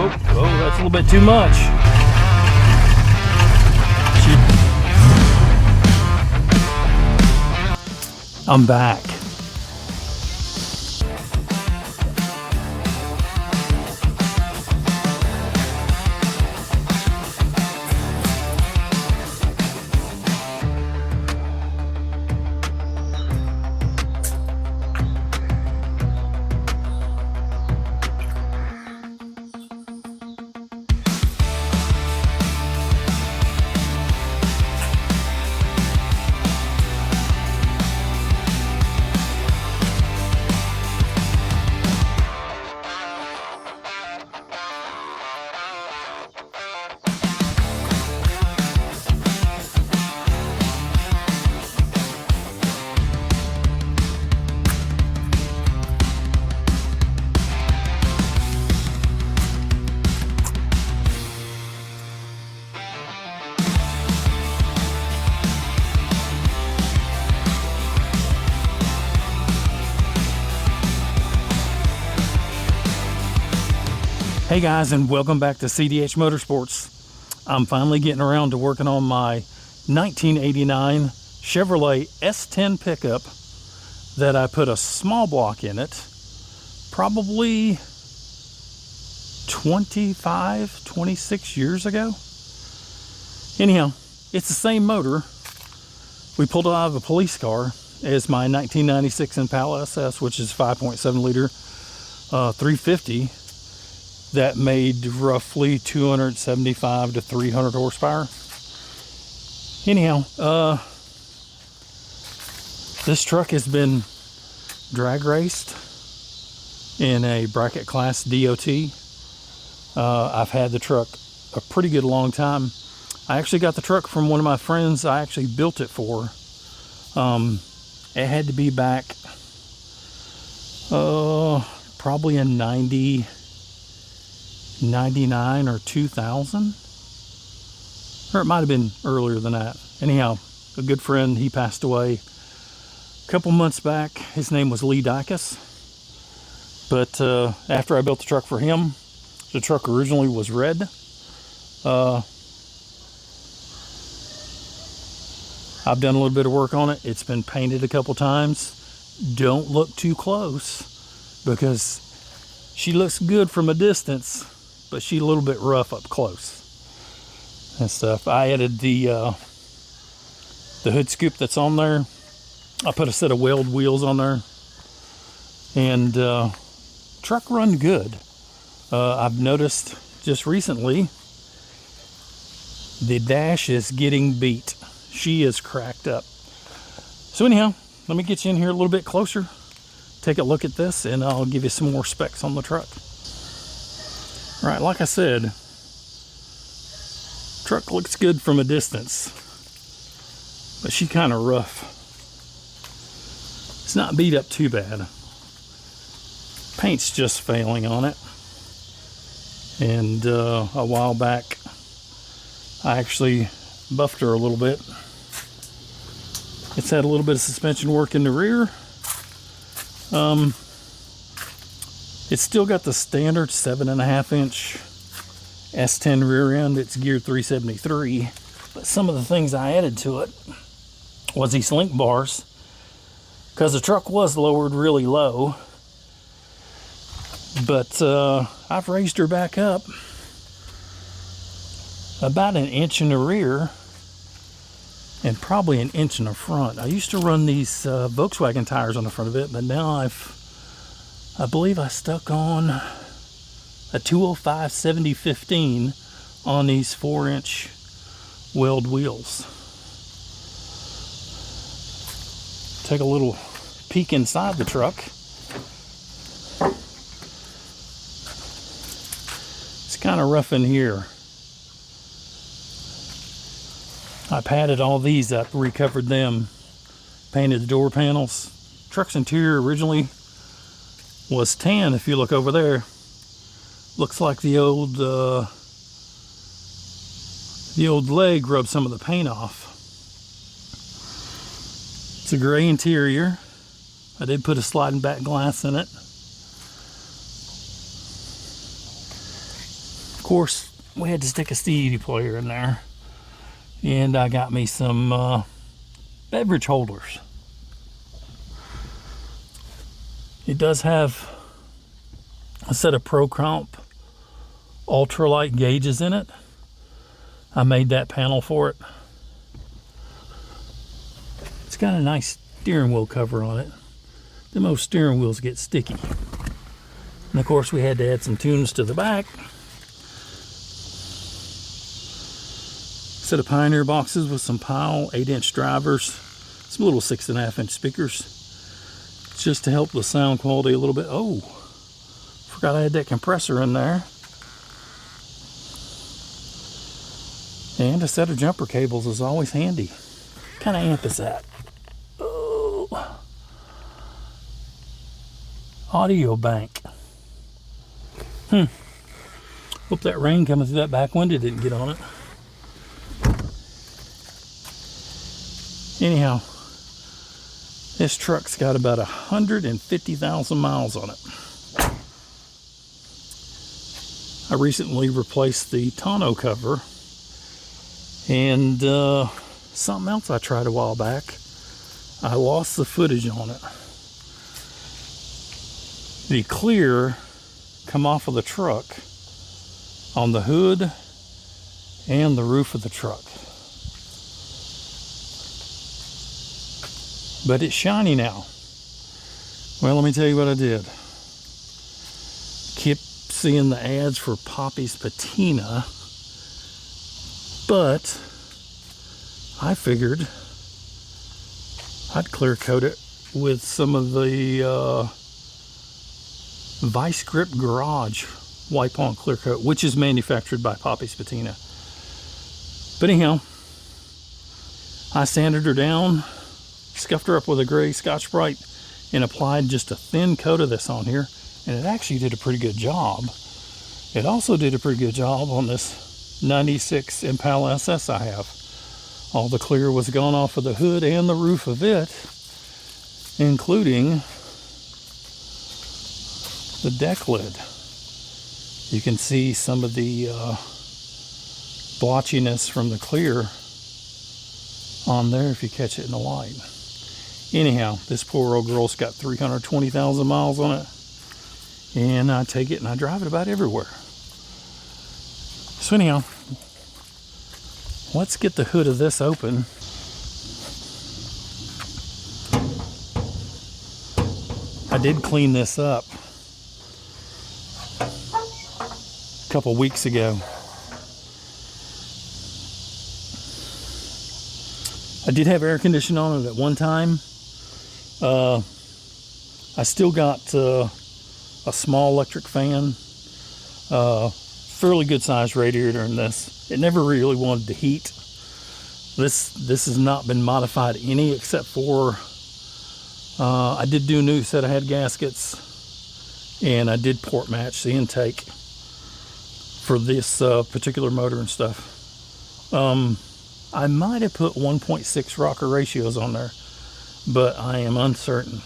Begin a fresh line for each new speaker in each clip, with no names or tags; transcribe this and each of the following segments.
whoa, that's a little bit too much. I'm back. Hey guys, and welcome back to CDH Motorsports. I'm finally getting around to working on my 1989 Chevrolet S10 pickup that I put a small block in it probably 26 years ago. Anyhow, it's the same motor we pulled out of a police car as my 1996 Impala SS, which is 5.7 liter 350. That made roughly 275 to 300 horsepower. Anyhow, this truck has been drag raced in a bracket class DOT. I've had the truck a pretty good long time. I actually got the truck from one of my friends I actually built it for. It had to be back probably in 99 or 2000, or it might have been earlier than that. Anyhow, a good friend, he passed away a couple months back. His name was Lee Dicus. But after I built the truck for him, the truck originally was red. I've done a little bit of work on it. It's been painted a couple times. Don't look too close because she looks good from a distance, but she's a little bit rough up close and stuff. I added the hood scoop that's on there. I put a set of weld wheels on there, and truck run good. I've noticed just recently the dash is getting beat. She is cracked up. So anyhow, let me get you in here a little bit closer, take a look at this, and I'll give you some more specs on the truck. Right, like I said, truck looks good from a distance, but she kind of rough. It's not beat up too bad. Paint's just failing on it. And a while back, I actually buffed her a little bit. It's had a little bit of suspension work in the rear. It's still got the standard 7.5 inch S10 rear end. It's geared 373, but some of the things I added to it was these link bars, because the truck was lowered really low. But I've raised her back up about an inch in the rear and probably an inch in the front. I used to run these Volkswagen tires on the front of it, but now I believe I stuck on a 205 7015 on these 4-inch weld wheels. Take a little peek inside the truck. It's kind of rough in here. I padded all these up, recovered them, painted the door panels. Truck's interior originally was tan. If you look over there, looks like the old leg rubbed some of the paint off. It's a gray interior. I did put a sliding back glass in it. course, we had to stick a CD player in there, and I got me some beverage holders. It does have a set of Pro Comp ultralight gauges in it. I made that panel for it. It's got a nice steering wheel cover on it. The most steering wheels get sticky. And of course we had to add some tunes to the back. Set of Pioneer boxes with some Powell 8-inch drivers, some little 6.5-inch speakers, just to help the sound quality a little bit. Oh, forgot I had that compressor in there. And a set of jumper cables is always handy. What kind of amp is that? Oh, audio bank. Hope that rain coming through that back window didn't get on it. Anyhow, this truck's got about 150,000 miles on it. I recently replaced the tonneau cover, and something else I tried a while back, I lost the footage on it. The clear come off of the truck on the hood and the roof of the truck. But it's shiny now. Well, let me tell you what I did. Kept seeing the ads for Poppy's Patina, but I figured I'd clear coat it with some of the Vice Grip Garage wipe on clear coat, which is manufactured by Poppy's Patina. But anyhow, I sanded her down, scuffed her up with a gray Scotch-Brite, and applied just a thin coat of this on here, and it actually did a pretty good job. It also did a pretty good job on this 96 Impala SS I have. All the clear was gone off of the hood and the roof of it, including the deck lid. You can see some of the blotchiness from the clear on there if you catch it in the light. Anyhow, this poor old girl's got 320,000 miles on it, and I take it and I drive it about everywhere. So anyhow, let's get the hood of this open. I did clean this up a couple weeks ago. I did have air conditioning on it at one time. I still got a small electric fan, fairly good sized radiator in this. It never really wanted to heat. This has not been modified any, except for I did do a new set of head gaskets, and I did port match the intake for this particular motor and stuff. I might have put 1.6 rocker ratios on there, but I am uncertain.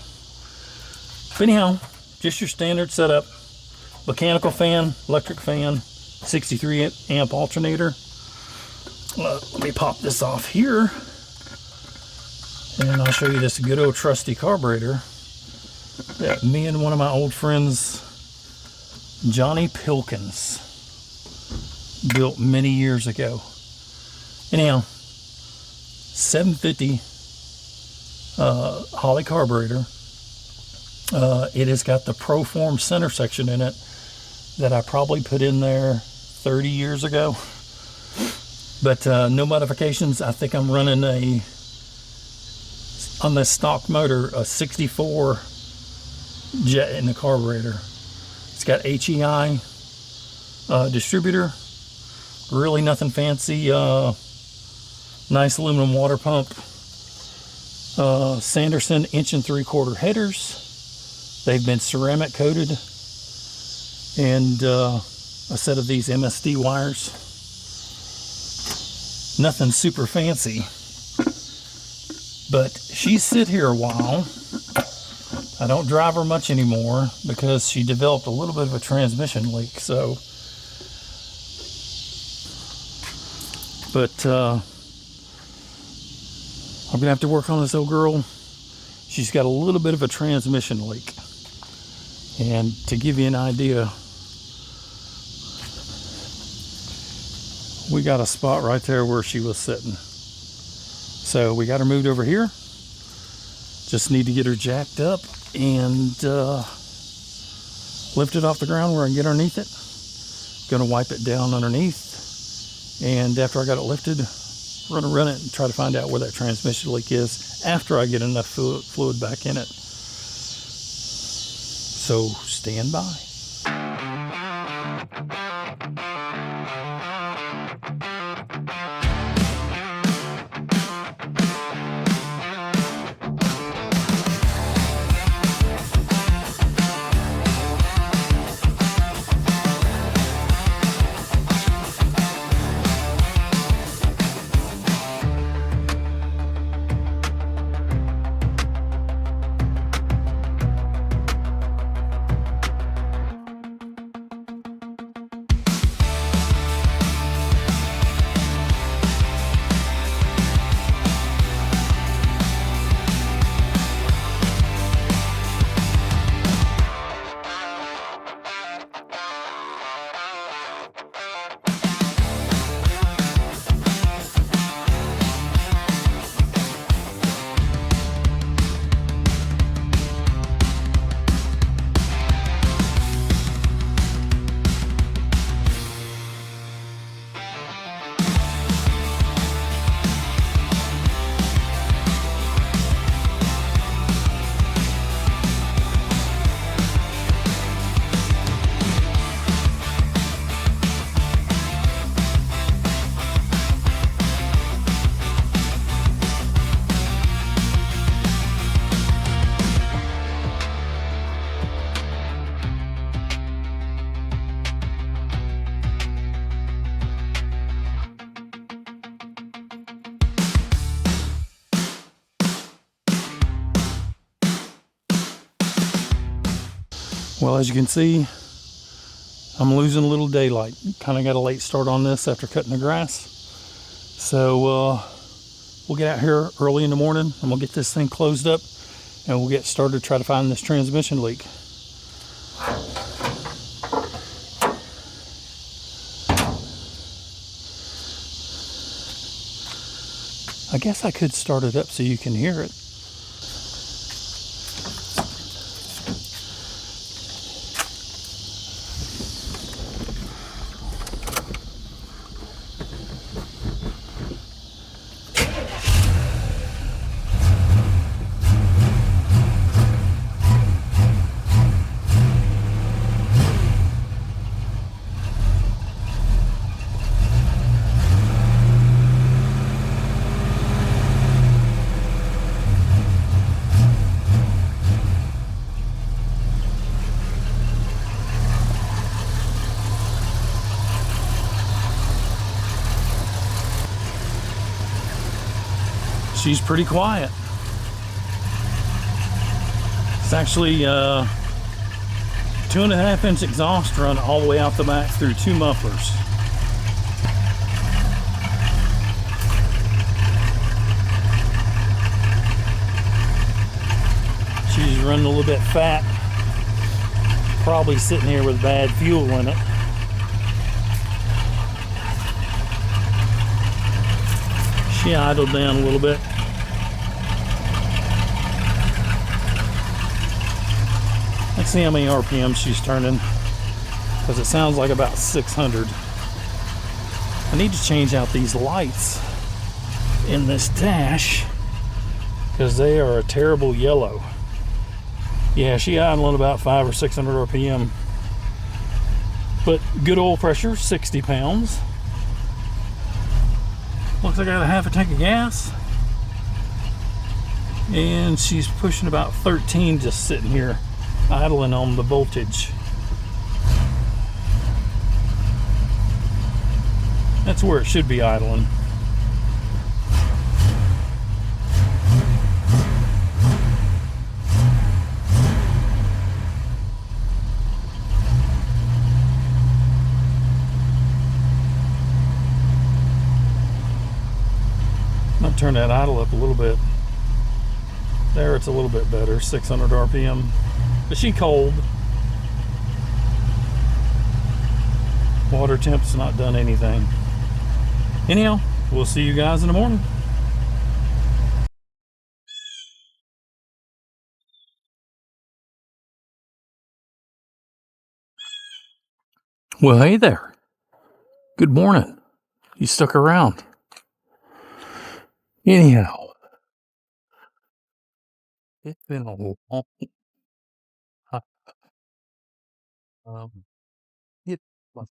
But anyhow, just your standard setup: mechanical fan, electric fan, 63 amp alternator. Let me pop this off here, and I'll show you this good old trusty carburetor that me and one of my old friends, Johnny Pilkins, built many years ago. Anyhow, 750 Holley carburetor. It has got the Proform center section in it that I probably put in there 30 years ago. But no modifications. I think I'm running on this stock motor, a 64 jet in the carburetor. It's got HEI distributor. Really nothing fancy. Nice aluminum water pump. Sanderson 1 3/4 headers. They've been ceramic coated, and a set of these MSD wires. Nothing super fancy, but she's sit here a while. I don't drive her much anymore because she developed a little bit of a transmission leak. So But I'm gonna have to work on this old girl. She's got a little bit of a transmission leak. And to give you an idea, we got a spot right there where she was sitting. So we got her moved over here. Just need to get her jacked up and lifted off the ground where I can get underneath it. Gonna wipe it down underneath. And after I got it lifted, we're gonna run it and try to find out where that transmission leak is after I get enough fluid back in it. So stand by. Well, as you can see, I'm losing a little daylight. Kind of got a late start on this after cutting the grass. So we'll get out here early in the morning and we'll get this thing closed up and we'll get started to try to find this transmission leak. I guess I could start it up so you can hear it. She's pretty quiet. It's actually 2.5-inch exhaust run all the way out the back through 2 mufflers. She's running a little bit fat. Probably sitting here with bad fuel in it. She idled down a little bit. Let's see how many RPM she's turning, because it sounds like about 600. I need to change out these lights in this dash because they are a terrible yellow. Yeah, she idling about 500 or 600 RPM, but good oil pressure, 60 pounds. Looks like I got a half a tank of gas, and she's pushing about 13 just sitting here idling on the voltage. That's where it should be idling. I'll turn that idle up a little bit. There, it's a little bit better, 600 RPM. But she cold. Water temp's not done anything. Anyhow, we'll see you guys in the morning. Well, hey there. Good morning. You stuck around. Anyhow, it's been a long time. It was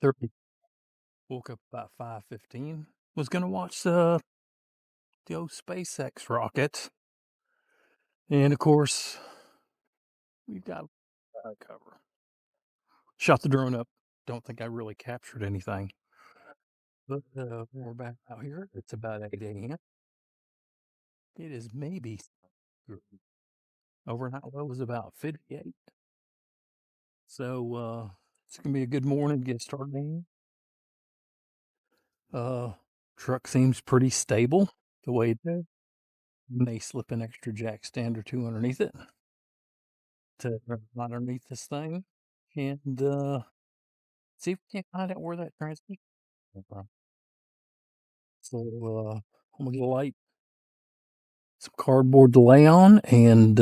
30. Woke up about 5:15. Was gonna watch the old SpaceX rocket, and of course, we've got cover. Shot the drone up. Don't think I really captured anything. But we're back out here. It's about 8 a.m. It is maybe overnight low was about 58. So it's gonna be a good morning to get started. Truck seems pretty stable the way it is. May slip an extra jack stand or two underneath it to run underneath this thing, and see if we can't find out where that transmission came from. So I'm gonna get a light, some cardboard to lay on, and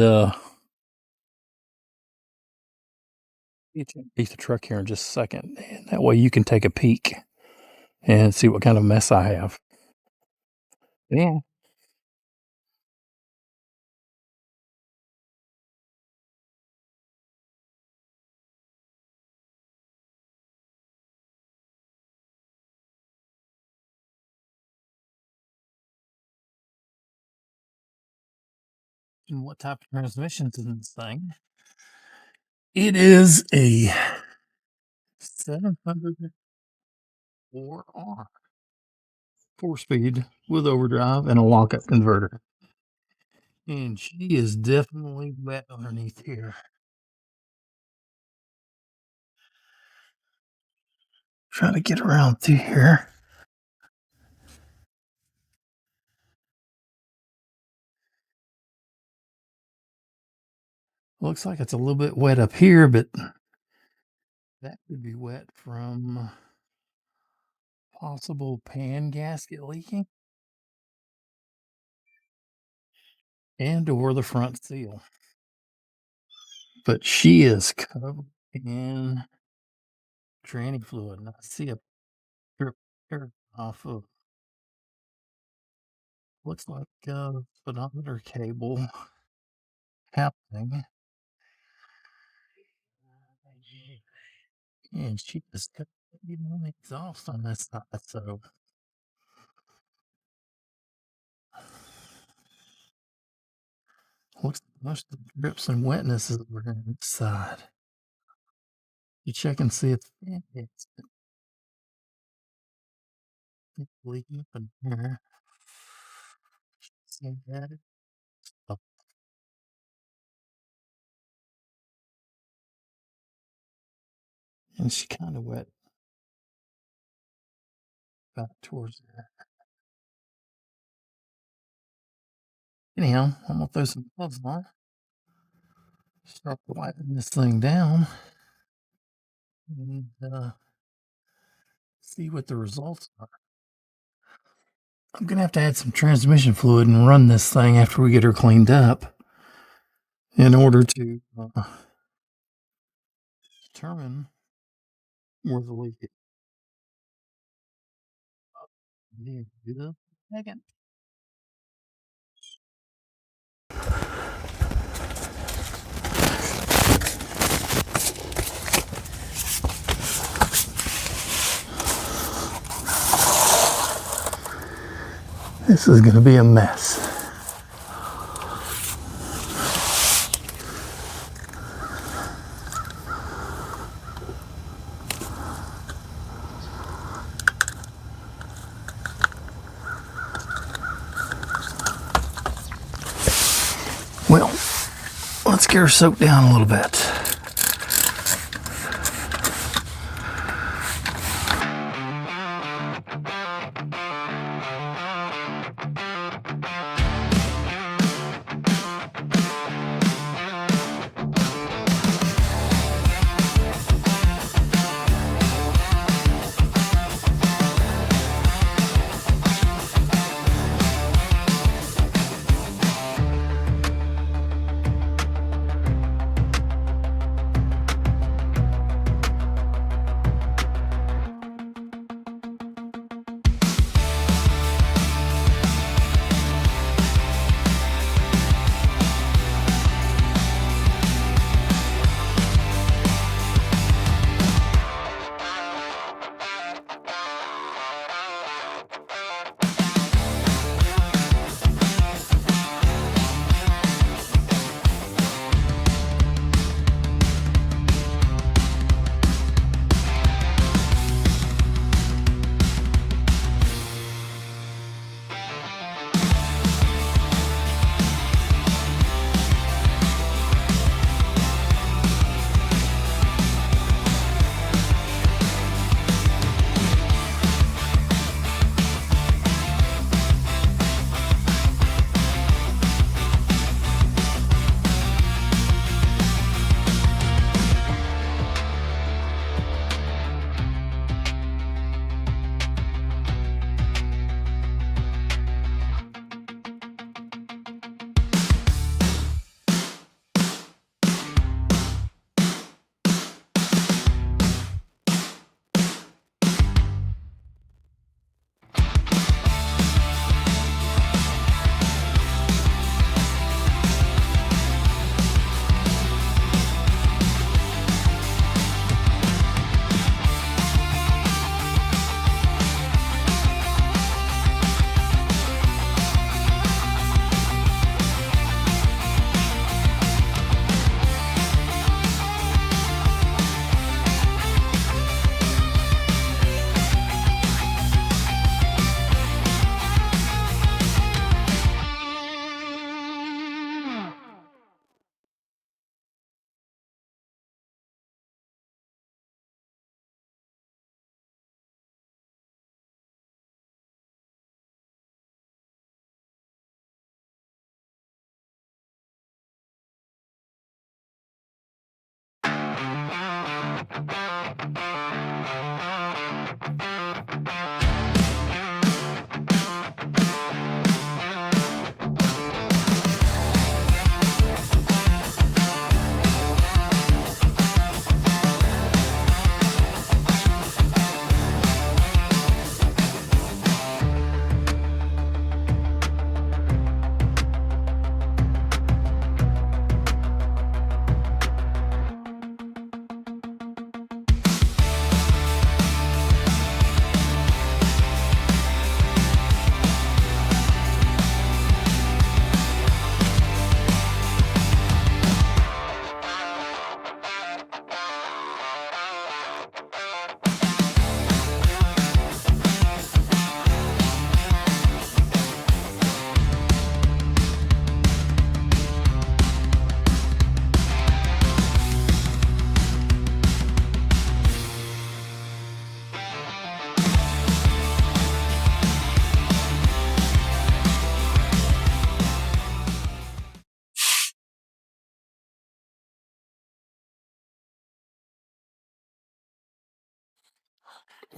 beat the truck here in just a second, and that way you can take a peek and see what kind of mess I have. Yeah. And what type of transmission's in this thing? It is a 704R, 4-speed with overdrive and a lockup converter. And she is definitely wet underneath here. Trying to get around through here. Looks like it's a little bit wet up here, but that could be wet from possible pan gasket leaking and or the front seal. But she is covered in tranny fluid, and I see a drip here off of, looks like a speedometer cable happening. And she just got even on the exhaust on this side, so looks like most of the drips and wetness is over on this side. You check and see if it's leaking up in here. See that? Oh, and she kind of wet back towards there. Anyhow, I'm gonna throw some gloves on, start wiping this thing down, and see what the results are. I'm gonna have to add some transmission fluid and run this thing after we get her cleaned up in order to determine where the leak is. Yeah, second. This is gonna be a mess. Well, let's get her soaked down a little bit.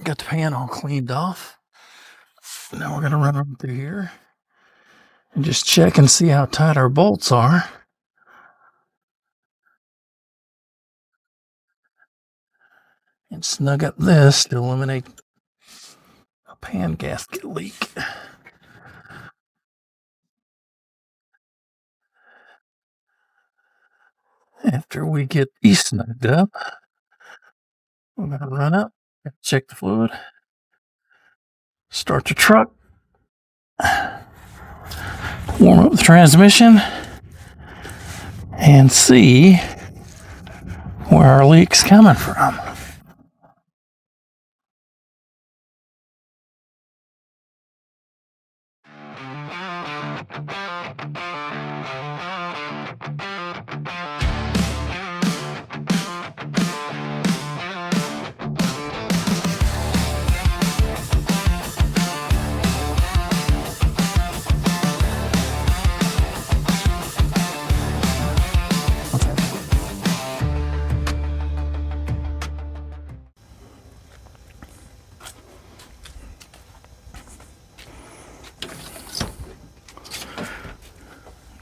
Got the pan all cleaned off. Now we're gonna run them through here and just check and see how tight our bolts are. And snug up this to eliminate a pan gasket leak. After we get these snugged up, we're going to run up, check the fluid, start the truck, warm up the transmission, and see where our leak's coming from.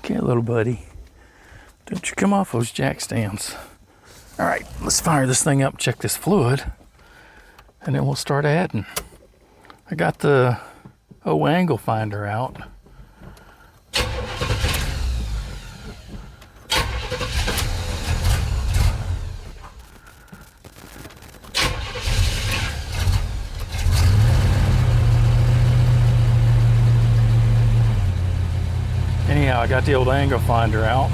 Okay, little buddy, don't you come off those jack stands. All right, let's fire this thing up, check this fluid, and then we'll start adding. I got the angle finder out. Anyhow, I got the old angle finder out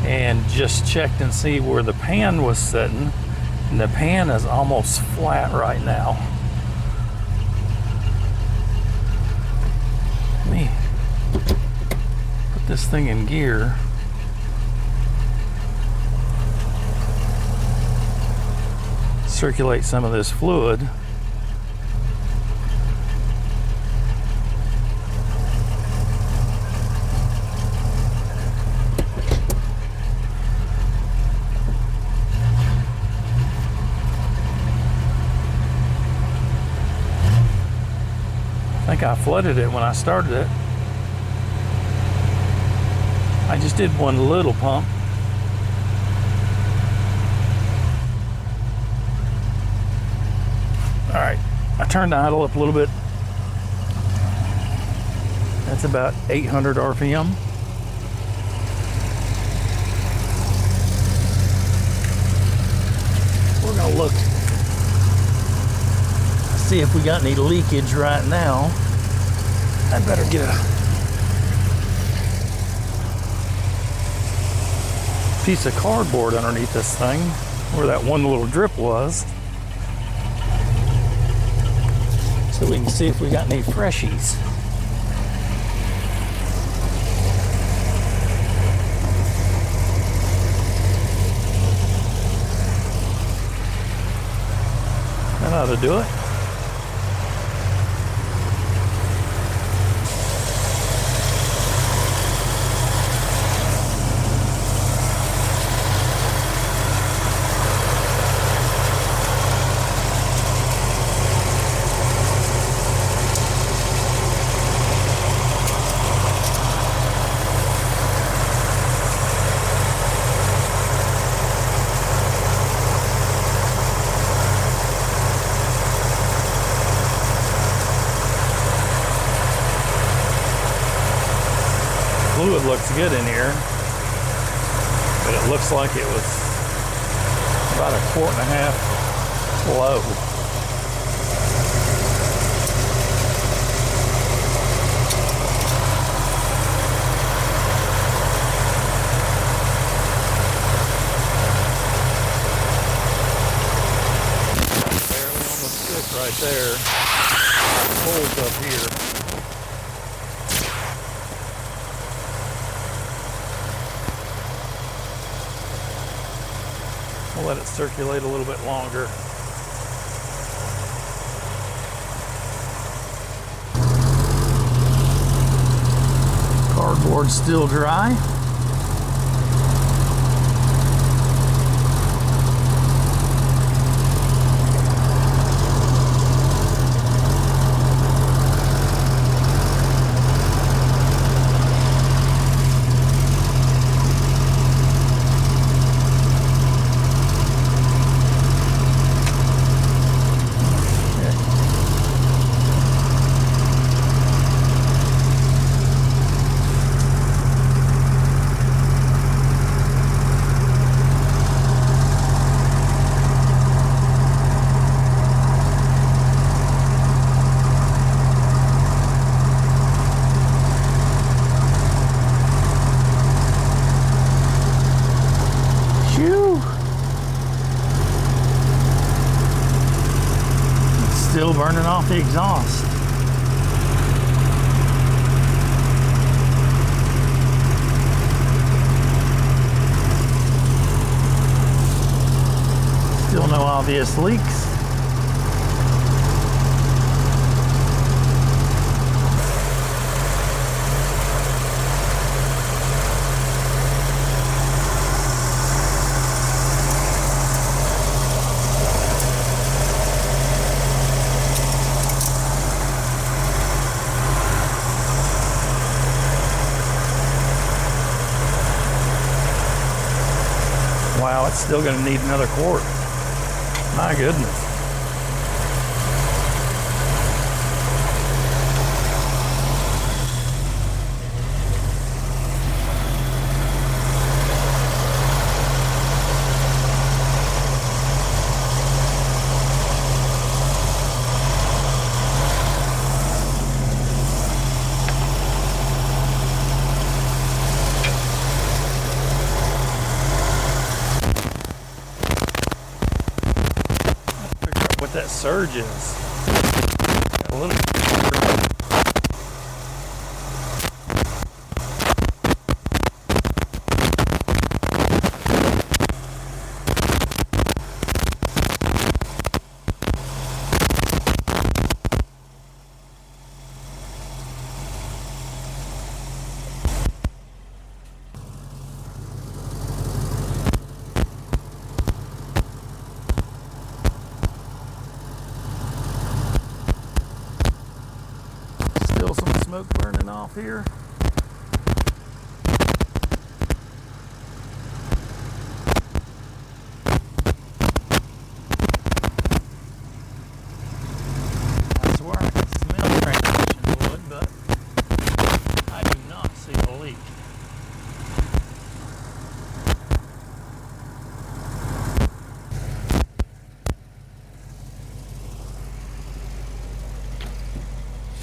and just checked and see where the pan was sitting, and the pan is almost flat right now. Let me put this thing in gear. Circulate some of this fluid. I think I flooded it when I started it. I just did one little pump. All right, I turned the idle up a little bit. That's about 800 RPM. We're gonna look, see if we got any leakage right now. I better get a piece of cardboard underneath this thing where that one little drip was, so we can see if we got any freshies. That ought to do it. Fluid looks good in here, but it looks like it was about 1.5 quarts low. Barely on the stick right there. Holes up here. We'll let it circulate a little bit longer. Cardboard's still dry. Still burning off the exhaust. Still no obvious leaks. Wow, it's still going to need another quart. My goodness. What that surge is. Got a little. Still some smoke burning off here. I swear I can smell transmission fluid, but I do not see a leak.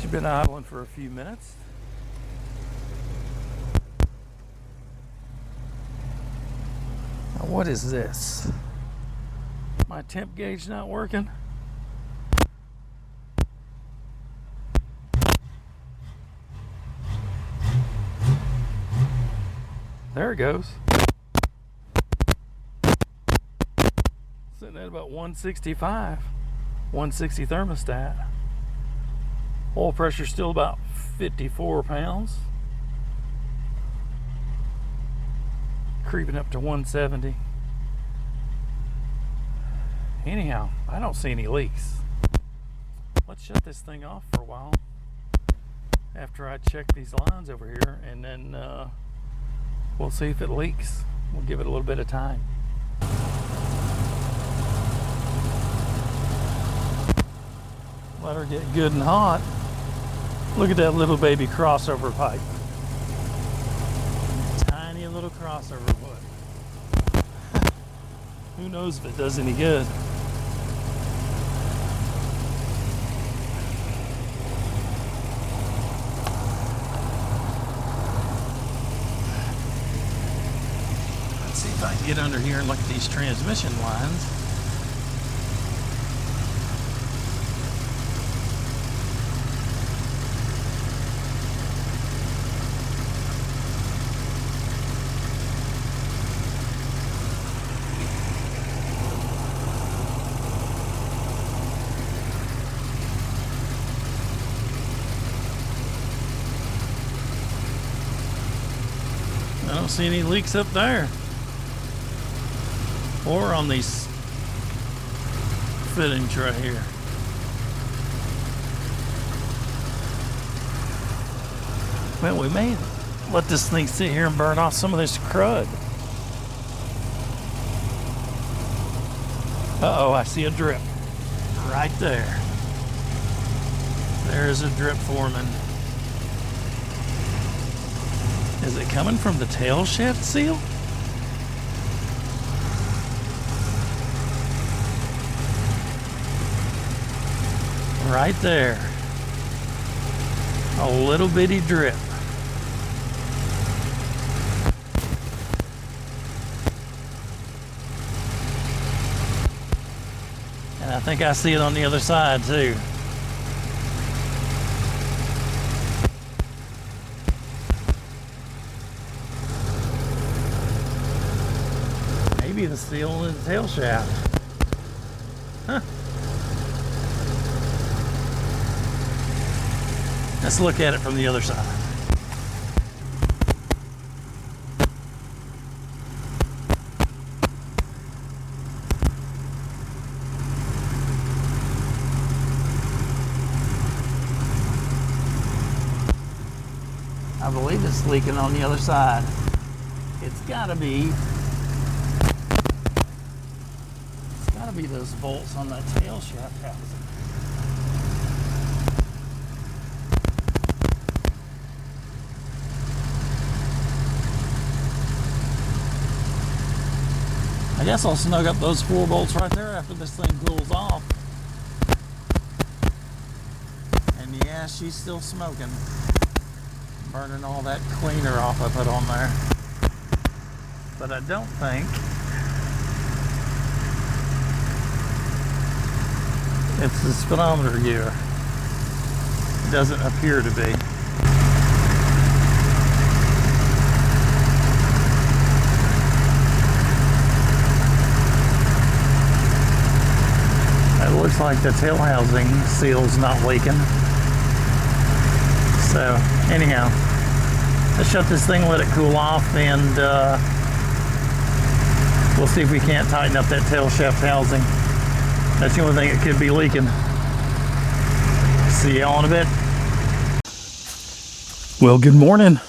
She's been idling for a few minutes. Now what is this? My temp gauge not working? There it goes. Sitting at about 165, 160 thermostat. Oil pressure still about 54 pounds. Creeping up to 170. Anyhow, I don't see any leaks. Let's shut this thing off for a while after I check these lines over here, and then we'll see if it leaks. We'll give it a little bit of time. Let her get good and hot. Look at that little baby crossover pipe. Tiny little crossover pipe. Who knows if it does any good. Let's see if I can get under here and look at these transmission lines. I don't see any leaks up there or on these fittings right here. Well, we may let this thing sit here and burn off some of this crud. Uh-oh, I see a drip right there. There's a drip forming. Is it coming from the tail shaft seal? Right there. A little bitty drip. And I think I see it on the other side too. be the seal in the tail shaft. Huh. Let's look at it from the other side. I believe it's leaking on the other side. It's gotta be those bolts on that tail shaft housing. I guess I'll snug up those 4 bolts right there after this thing cools off. And yeah, she's still smoking. Burning all that cleaner off I put on there. But I don't think it's the speedometer gear. It doesn't appear to be. It looks like the tail housing seal's not leaking. So anyhow, let's shut this thing, let it cool off, and we'll see if we can't tighten up that tail shaft housing. That's the only thing that could be leaking. See y'all in a bit. Well, good morning.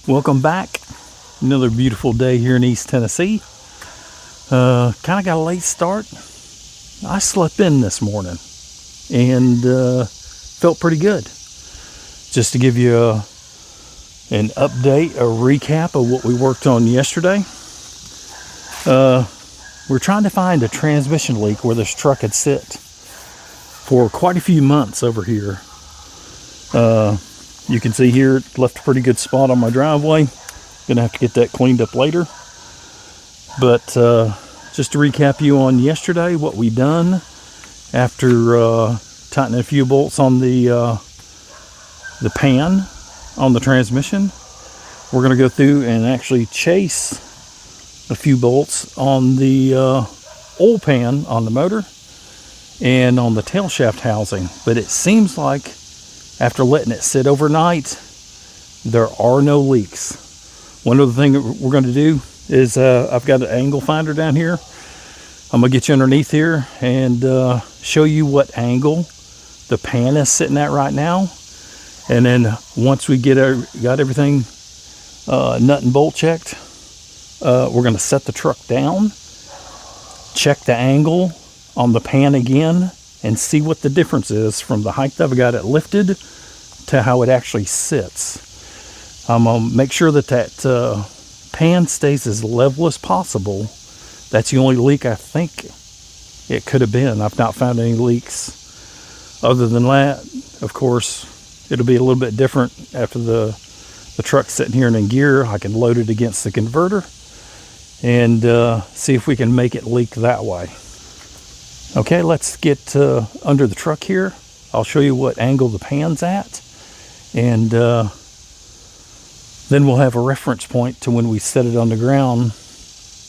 Welcome back. Another beautiful day here in East Tennessee. Kind of got a late start. I slept in this morning and felt pretty good. Just to give you an update, a recap of what we worked on yesterday. We're trying to find a transmission leak where this truck had sit for quite a few months over here. You can see here it left a pretty good spot on my driveway. Gonna have to get that cleaned up later. But just to recap you on yesterday, what we done after tightening a few bolts on the pan on the transmission. We're going to go through and actually chase a few bolts on the oil pan on the motor and on the tail shaft housing. But it seems like after letting it sit overnight, there are no leaks. One other thing that we're going to do is I've got an angle finder down here. I'm going to get you underneath here and show you what angle the pan is sitting at right now. And then once we got everything nut and bolt checked, we're going to set the truck down, check the angle on the pan again, and see what the difference is from the height that I've got it lifted to how it actually sits. I'm going to make sure that pan stays as level as possible. That's the only leak I think it could have been. I've not found any leaks. Other than that, of course, it'll be a little bit different after the truck's sitting here and in gear. I can load it against the converter and see if we can make it leak that way. Okay, let's get under the truck here. I'll show you what angle the pan's at, and then we'll have a reference point to when we set it on the ground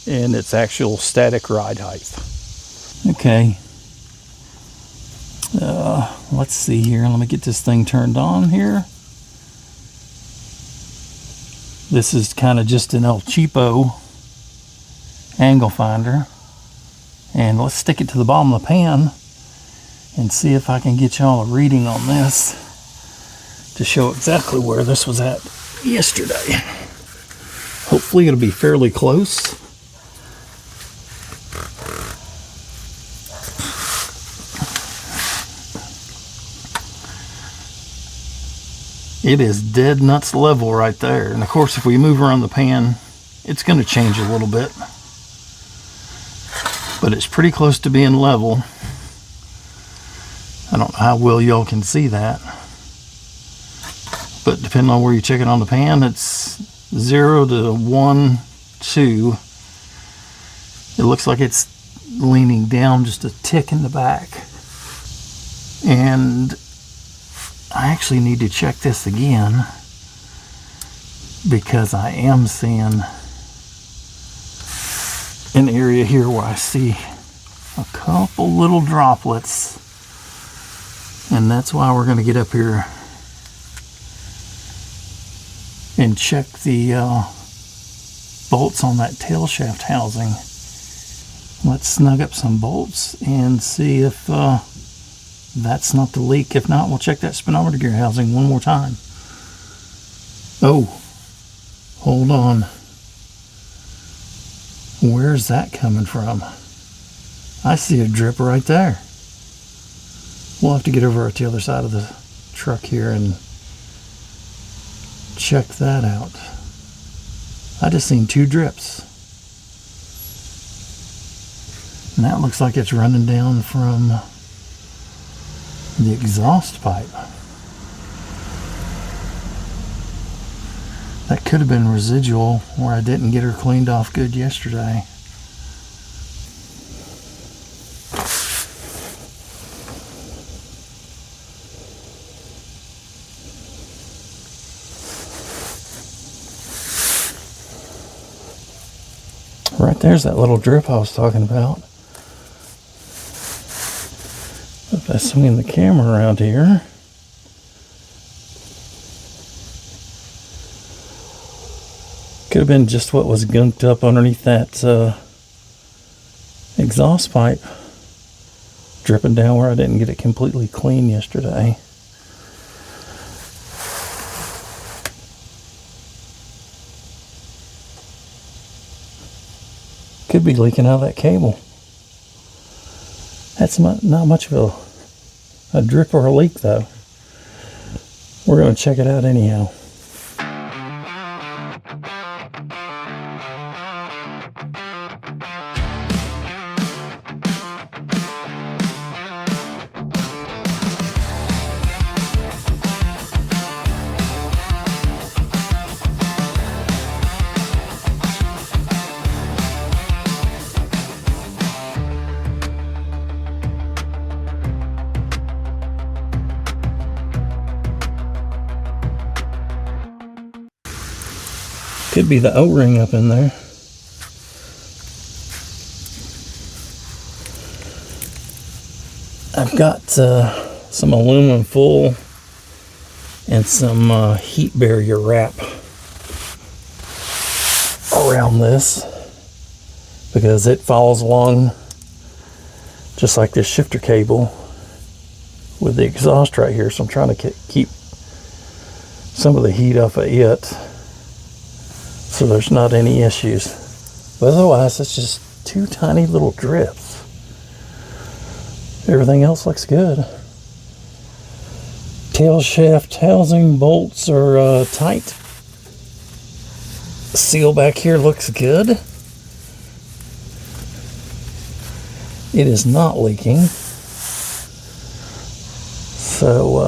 and its actual static ride height. Okay. Let's see here. Let me get this thing turned on here. This is kind of just an El Cheapo angle finder. And let's stick it to the bottom of the pan and see if I can get y'all a reading on this to show exactly where this was at yesterday. Hopefully it'll be fairly close. It is dead nuts level right there. And of course, if we move around the pan, it's going to change a little bit. But it's pretty close to being level. I don't know how well y'all can see that. But depending on where you check it on the pan, it's 0 to 1, 2. It looks like it's leaning down just a tick in the back. And I actually need to check this again because I am seeing an area here where I see a couple little droplets, and that's why we're going to get up here and check the bolts on that tail shaft housing. Let's snug up some bolts and see if that's not the leak. If not, we'll check that speedometer gear housing one more time. Oh, hold on. Where's that coming from? I see a drip right there. We'll have to get over to the other side of the truck here and check that out. I just seen 2 drips. And that looks like it's running down from the exhaust pipe. That could have been residual where I didn't get her cleaned off good yesterday. Right there's that little drip I was talking about. If I swing the camera around here, could have been just what was gunked up underneath that exhaust pipe, dripping down where I didn't get it completely clean yesterday. Could be leaking out of that cable. That's not much of a drip or a leak though. We're going to check it out anyhow. Could be the O-ring up in there. I've got some aluminum foil and some heat barrier wrap around this because it follows along just like this shifter cable with the exhaust right here. So I'm trying to keep some of the heat off of it, so there's not any issues. But otherwise, it's just 2 tiny little drips. Everything else looks good. Tail shaft housing bolts are tight. Seal back here looks good. It is not leaking. So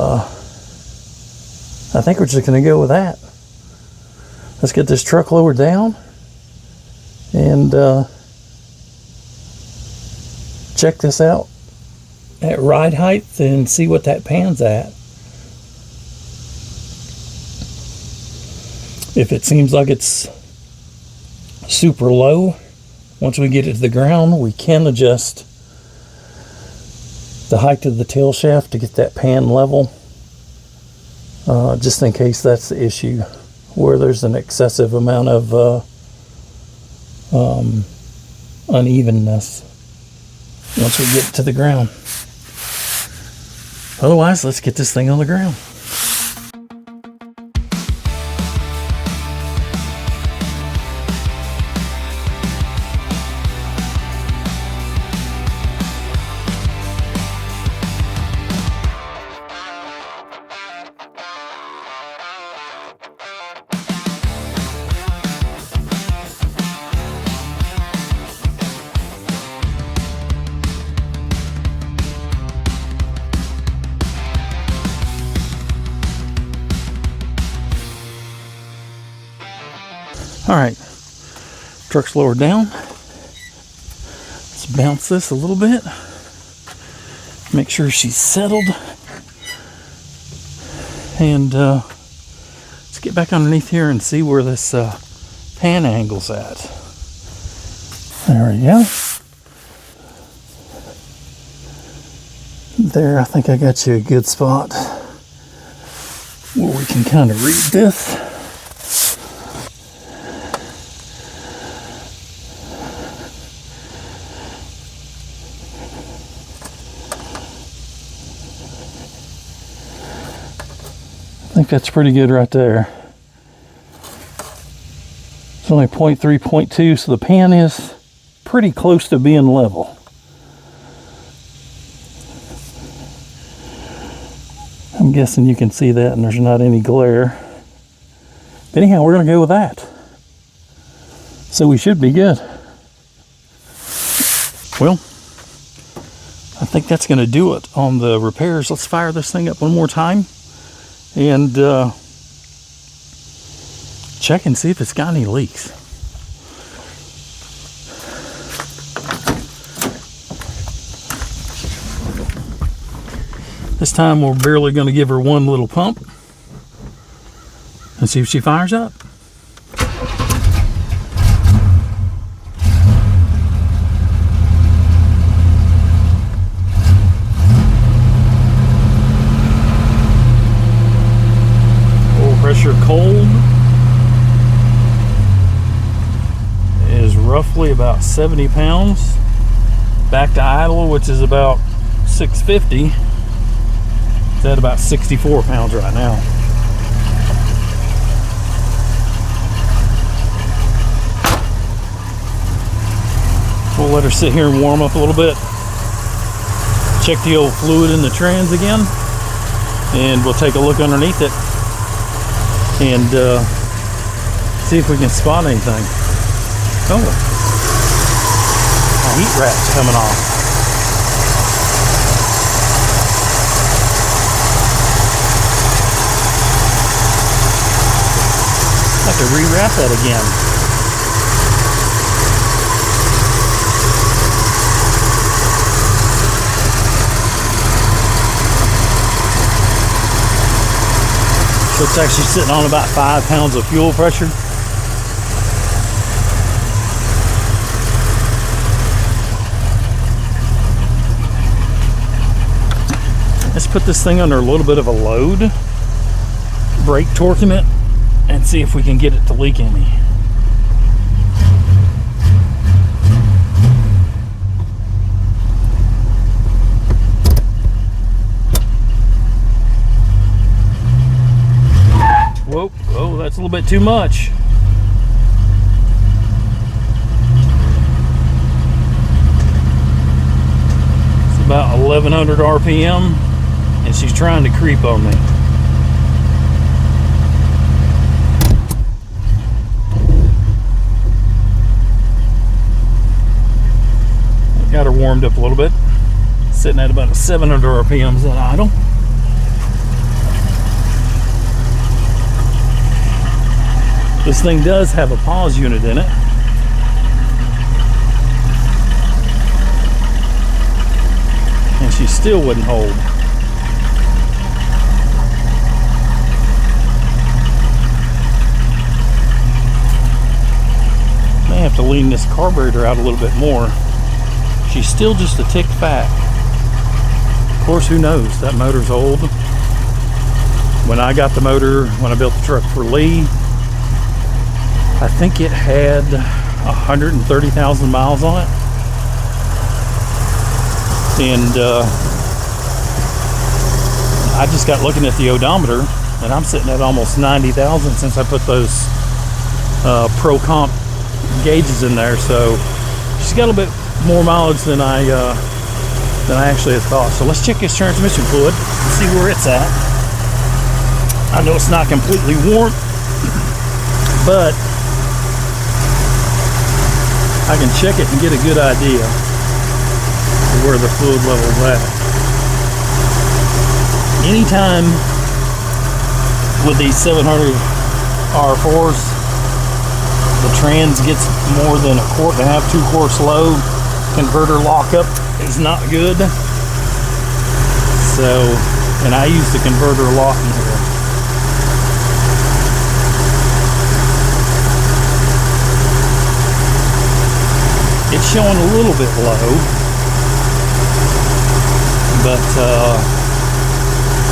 I think we're just going to go with that. Let's get this truck lowered down and check this out at ride height and see what that pan's at. If it seems like it's super low, once we get it to the ground, we can adjust the height of the tail shaft to get that pan level, just in case that's the issue, where there's an excessive amount of unevenness once we get to the ground. Otherwise, let's get this thing on the ground. All right, truck's lowered down. Let's bounce this a little bit. Make sure she's settled. And let's get back underneath here and see where this pan angle's at. There we go. There, I think I got you a good spot where we can kind of read this. I think that's pretty good right there. It's only 0.3, 0.2, so the pan is pretty close to being level. I'm guessing you can see that and there's not any glare. But anyhow, we're going to go with that. So we should be good. Well, I think that's going to do it on the repairs. Let's fire this thing up one more time and check and see if it's got any leaks. This time we're barely going to give her one little pump and see if she fires up. Oil pressure cold is roughly about 70 pounds. Back to idle, which is about 650. It's at about 64 pounds right now. We'll let her sit here and warm up a little bit. Check the old fluid in the trans again, and we'll take a look underneath it and see if we can spot anything. Oh, a heat rat's coming off. I have to rewrap that again. So it's actually sitting on about 5 pounds of fuel pressure. Let's put this thing under a little bit of a load, brake torquing it, and see if we can get it to leak any. Whoa, oh, that's a little bit too much. It's about 1100 RPM, and she's trying to creep on me. Got her warmed up a little bit, sitting at about 700 RPMs at idle. This thing does have a pause unit in it. And she still wouldn't hold. May have to lean this carburetor out a little bit more. She's still just a tick fat. Of course, who knows? That motor's old. When I got the motor, when I built the truck for Lee, I think it had 130,000 miles on it. And I just got looking at the odometer, and I'm sitting at almost 90,000 since I put those Pro Comp gauges in there. So she's got a little bit more mileage than I actually had thought. So let's check this transmission fluid and see where it's at. I know it's not completely warm, but I can check it and get a good idea of where the fluid level is at. Anytime with these 700 R4s, the trans gets more than 1.5 quarts, 2 quarts low, converter lockup is not good. So, and I use the converter lock in here. It's showing a little bit low, but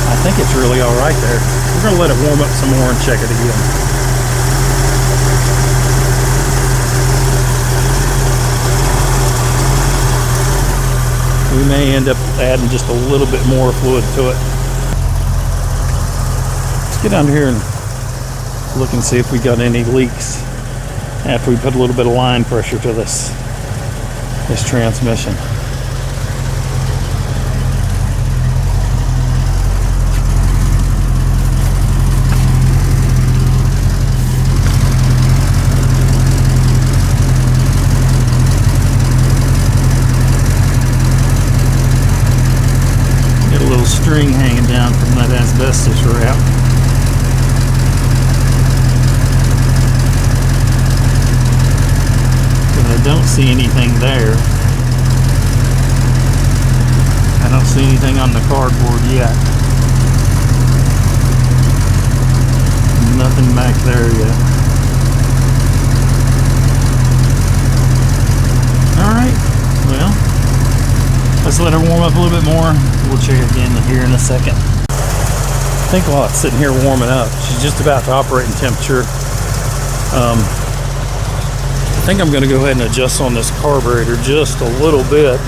I think it's really all right there. We're gonna let it warm up some more and check it again. We may end up adding just a little bit more fluid to it. Let's get under here and look and see if we got any leaks after we put a little bit of line pressure to this transmission. Get a little string hanging down from that asbestos wrap. I don't see anything there. I don't see anything on the cardboard yet. Nothing back there yet. Alright, well, let's let her warm up a little bit more. We'll check it again here in a second. I think while it's sitting here warming up, she's just about to operate in temperature. I think I'm going to go ahead and adjust on this carburetor just a little bit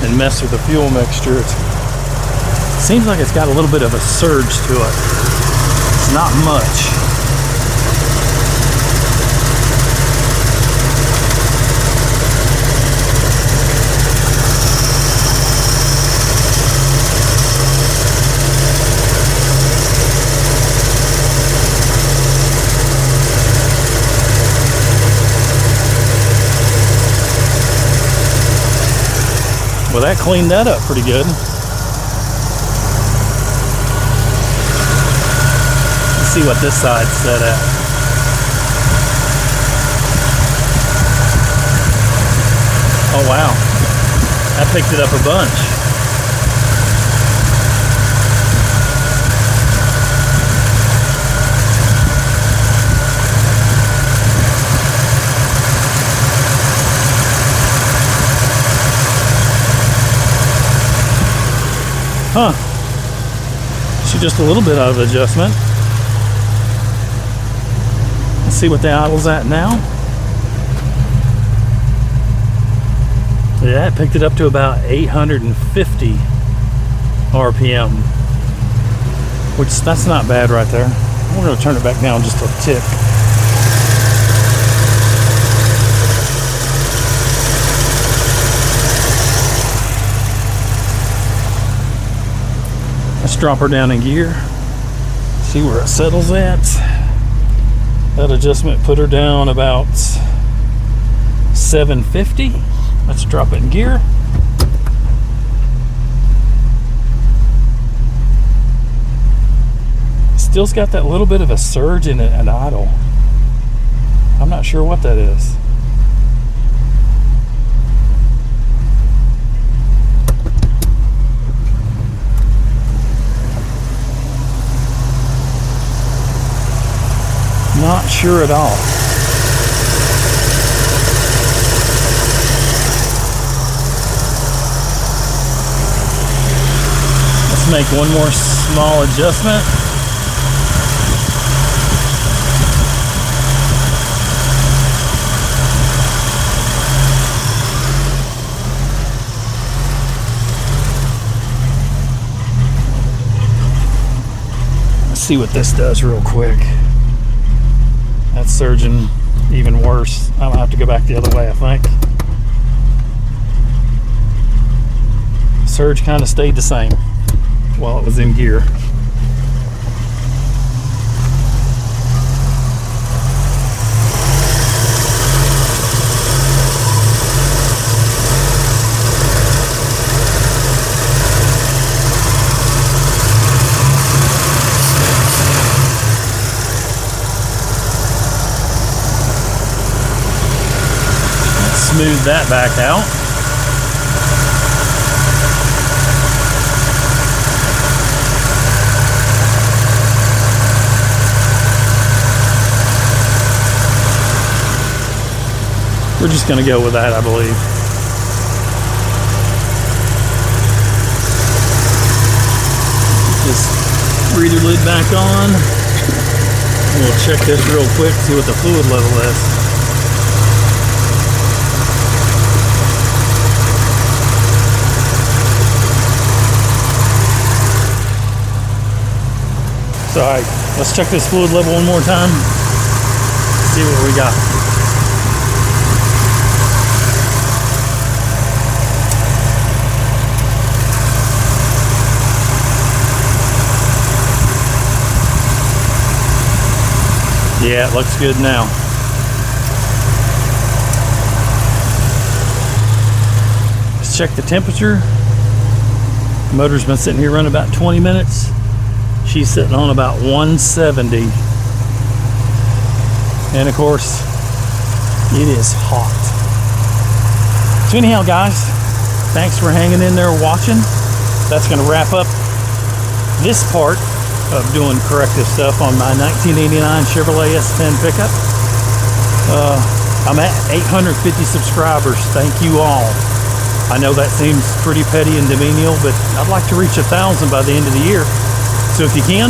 and mess with the fuel mixture. It seems like it's got a little bit of a surge to it. It's not much. Well, that cleaned that up pretty good. Let's see what this side's set at. Oh wow, that picked it up a bunch. Huh. So just a little bit out of adjustment. Let's see what the idle's at now. Yeah, it picked it up to about 850 RPM, which that's not bad right there. We're going to turn it back down just a tick. Let's drop her down in gear, see where it settles at. That adjustment put her down about 750. Let's drop it in gear. Still's got that little bit of a surge in it at idle. I'm not sure what that is. Not sure at all. Let's make one more small adjustment. Let's see what this does real quick. That's surging even worse. I'm gonna have to go back the other way, I think. Surge kind of stayed the same while it was in gear. Smooth that back out. we're just going to go with that, I believe. Just breather lid back on. We'll check this real quick, see what the fluid level is. So, all right, let's check this fluid level one more time. See what we got. Yeah, it looks good now. Let's check the temperature. The motor's been sitting here running about 20 minutes. She's sitting on about 170. And of course, it is hot. So anyhow, guys, thanks for hanging in there watching. That's going to wrap up this part of doing corrective stuff on my 1989 Chevrolet S10 pickup. I'm at 850 subscribers. Thank you all. I know that seems pretty petty and demenial, but I'd like to reach 1,000 by the end of the year. So if you can,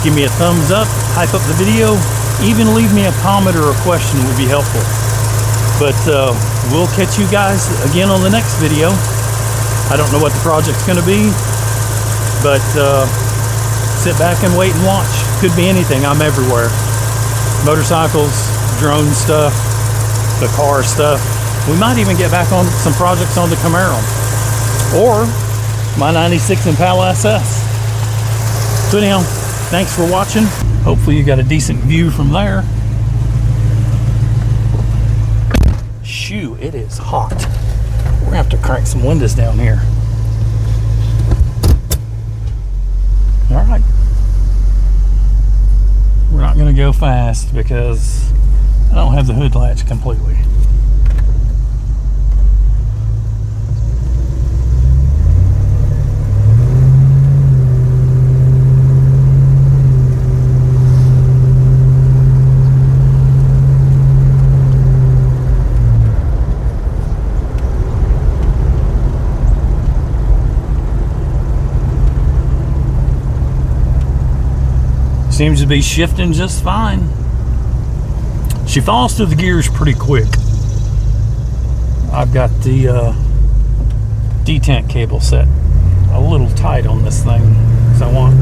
give me a thumbs up, hype up the video, even leave me a comment or a question would be helpful. But we'll catch you guys again on the next video. I don't know what the project's going to be, but sit back and wait and watch. Could be anything. I'm everywhere. Motorcycles, drone stuff, the car stuff. We might even get back on some projects on the Camaro or my 96 Impala SS. So anyhow, thanks for watching. Hopefully you got a decent view from there. Shoo, it is hot. We're gonna have to crank some windows down here. All right. We're not gonna go fast because I don't have the hood latch completely. Seems to be shifting just fine. She falls through the gears pretty quick. I've got the detent cable set a little tight on this thing because I want,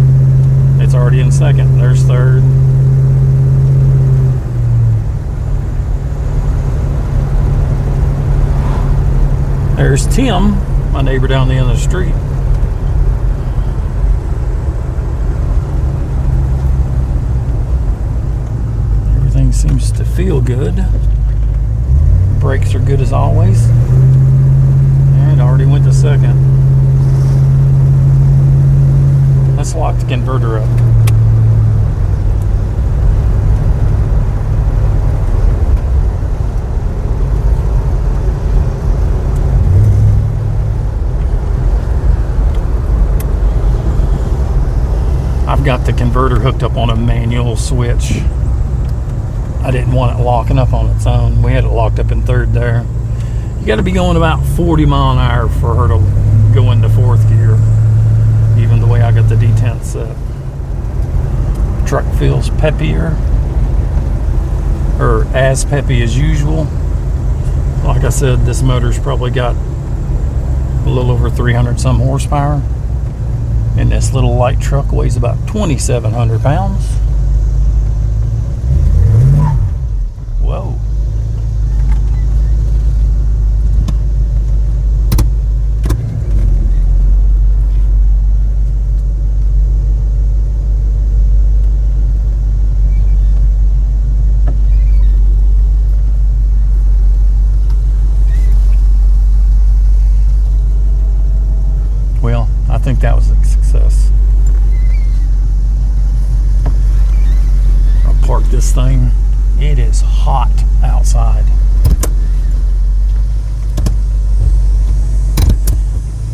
it's already in second. There's third. There's Tim, my neighbor down the end of the street. Seems to feel good. Brakes are good as always. And already went to second. Let's lock the converter up. I've got the converter hooked up on a manual switch. I didn't want it locking up on its own. We had it locked up in third there. You got to be going about 40 mile an hour for her to go into fourth gear, even the way I got the detent set. Truck feels peppier, or as peppy as usual. Like I said, this motor's probably got a little over 300 some horsepower, and this little light truck weighs about 2,700 pounds. Whoa. Well, I think that was a success. I'll park this thing. It is hot outside.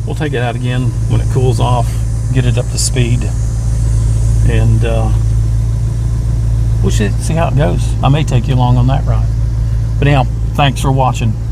We'll take it out again when it cools off, get it up to speed, and we'll see how it goes. I may take you along on that ride. But anyhow, Thanks for watching.